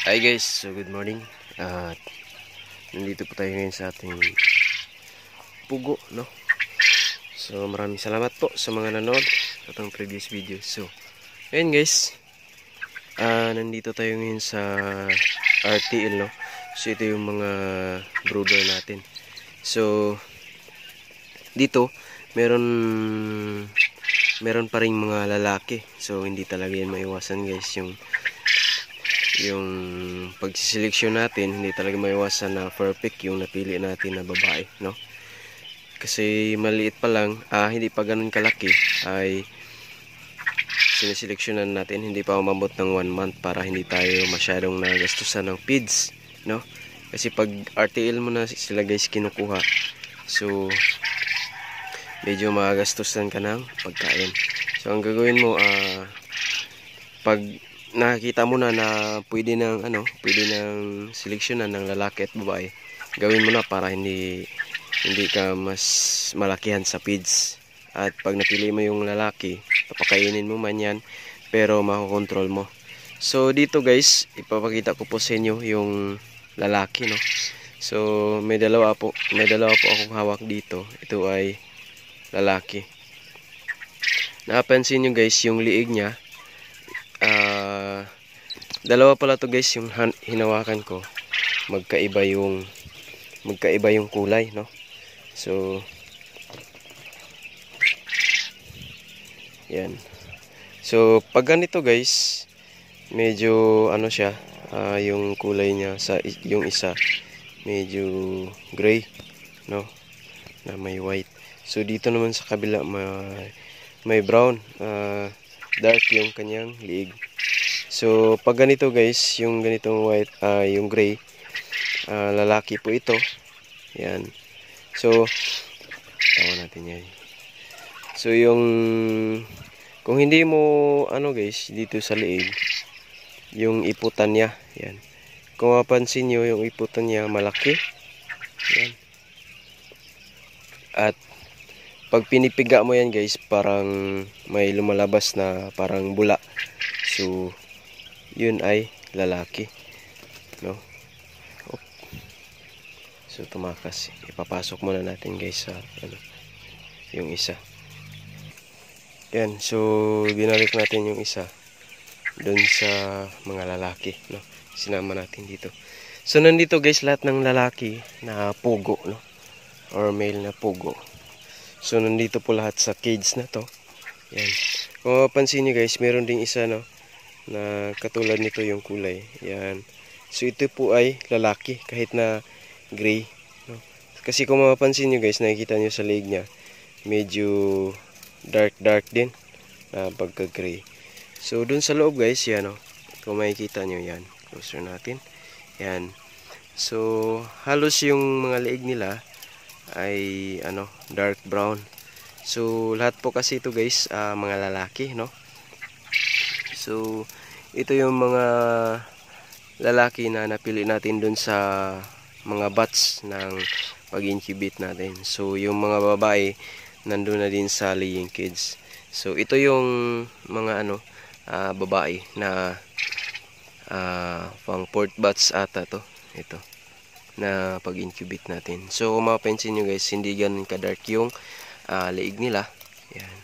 Hi guys, so good morning. At nandito po tayo ngayon sa ating pugo, no? So maraming salamat po sa mga nanood sa itong previous video. So, ayun guys, nandito tayo ngayon sa RTL, no? So ito yung mga brooder natin. So dito meron pa ring mga lalaki. So hindi talaga yan maiwasan guys, yung pagsiseleksyon natin, hindi talaga maiwasan na perfect yung napili natin na babae, no? Kasi maliit pa lang, hindi pa ganun kalaki, ay sineseleksyonan natin, hindi pa umabot ng 1 month para hindi tayo masyadong nagastusan ng feeds, no? Kasi pag RTL mo na sila guys kinukuha, so medyo magastusan ka ng pagkain. So ang gagawin mo, pag nakikita mo na pwede nang seleksyonan ng lalaki at babae, gawin mo na para hindi ka mas malakihan sa feeds. At pag napili mo yung lalaki, papakainin mo man yan, pero makokontrol mo. So dito guys, ipapakita ko po sa inyo yung lalaki, no? So may dalawa po akong hawak dito. Ito ay lalaki. Napansin nyo guys yung liig niya, dalawa pala to guys yung hinawakan ko. Magkaiba yung kulay, no? So yan. So pag ganito guys, medyo siya, yung kulay niya yung isa medyo gray, no? Na may white. So dito naman sa kabila may brown, dark yung kanyang liig. So pag ganito guys, yung ganitong white, yung gray, lalaki po ito. Yan. So tawa natin yan. So kung hindi mo guys, dito sa liig, yung iputan niya, yan. Kung mapansin nyo, yung iputan niya malaki. Yan. At pag pinipiga mo yan guys, parang may lumalabas na parang bula. So yun ay lalaki, no? So tumakas. Ipapasok muna natin guys sa yung isa. Yan, so binalik natin yung isa doon sa mga lalaki, no? Sinama natin dito. So nandito guys lahat ng lalaki na pugo, no? Or male na pugo. So nandito po lahat sa cage na to. Yan. Kung mapansin niyo guys, meron ding isa, no, na katulad nito yung kulay. Yan. So ito po ay lalaki kahit na gray, no? Kasi kung mapapansin nyo guys, nakikita nyo sa leg niya, medyo dark din na pagka gray. So dun sa loob guys, yan, no? Kung makikita nyo yan, closer natin. Yan. So halos yung mga leeg nila ay dark brown. So lahat po kasi ito guys, mga lalaki, no? So ito yung mga lalaki na napili natin dun sa mga batch ng pag-incubate natin. So yung mga babae nandun na din sa laying cage. So ito yung mga babae na pang port batch ata to. Ito na pag-incubate natin. So kung mapapansin nyo guys, hindi ganun ka-dark yung leeg nila. Yan.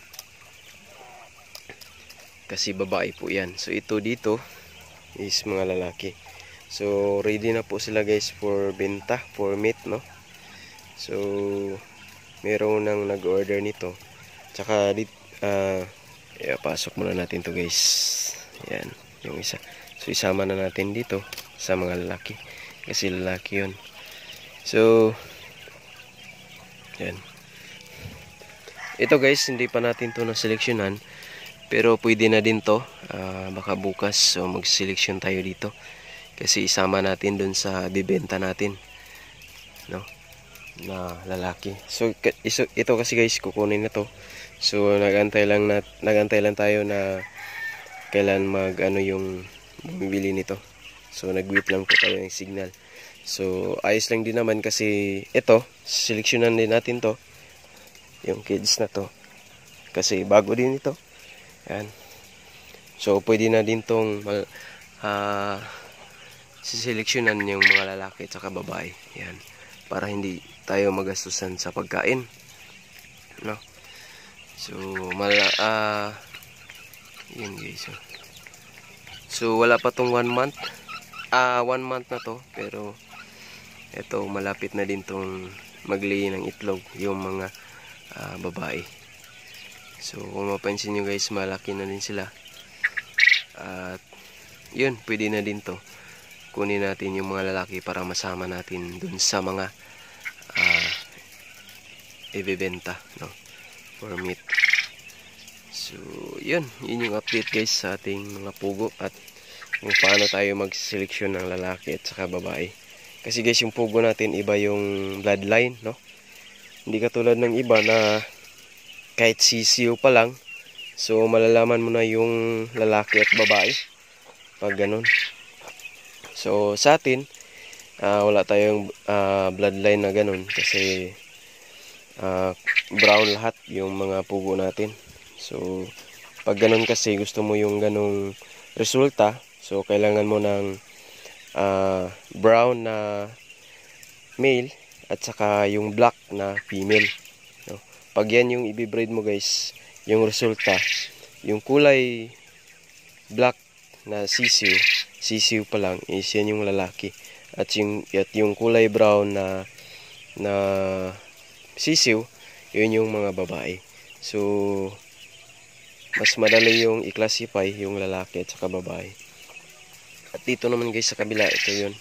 Kasi babae po yan. So ito dito is mga lalaki. So ready na po sila guys for benta, for meat, no? So meron nang nag-order nito. Tsaka pasok muna natin to guys. Yan, yung isa. So isama na natin dito sa mga lalaki. Kasi lalaki yun. So yan. Ito guys, hindi pa natin to na-seleksyonan. Pero pwede na din to. Baka bukas so mag-seleksyon tayo dito. Kasi isama natin dun sa bibenta natin, no, na lalaki. So ito kasi guys, kukunin na to. So nagantay lang tayo na kailan yung bumibili nito. So nag-wait lang po tayo ng signal. So ayos lang din naman kasi ito, seleksyonan din natin to, yung kids na to. Kasi bago din ito. Yan. So pwede na din tong siseleksyonan yung mga lalaki at saka babae. Yan. Para hindi tayo magastusan sa pagkain. No? So, yun guys. So, wala pa tong 1 month. 1 month na to. Pero, ito, malapit na din tong maglay ng itlog. Yung mga babae. So, kung mapansin nyo guys, malaki na din sila. At, yun, pwede na din to. Kunin natin yung mga lalaki para masama natin dun sa mga ibebenta, no? For meat. So, yun yung update guys sa ating mga pugo at kung paano tayo mag-selection ng lalaki at saka babae. Kasi guys, yung pugo natin iba yung bloodline, no? Hindi katulad ng iba na kahit sisiyo pa lang, so malalaman mo na yung lalaki at babae pag ganun. So, sa atin, wala tayong bloodline na ganun kasi brown lahat yung mga pugo natin. So, pag ganun kasi gusto mo yung ganung resulta, so kailangan mo ng brown na male at saka yung black na female. No? Pag yan yung i-breed mo guys, yung resulta, yung kulay black na sisiw pa lang is yan yung lalaki at yung kulay brown na sisiw, yun yung mga babae. So mas madali yung i-classify yung lalaki at saka babae. At dito naman guys sa kabila, ito yun.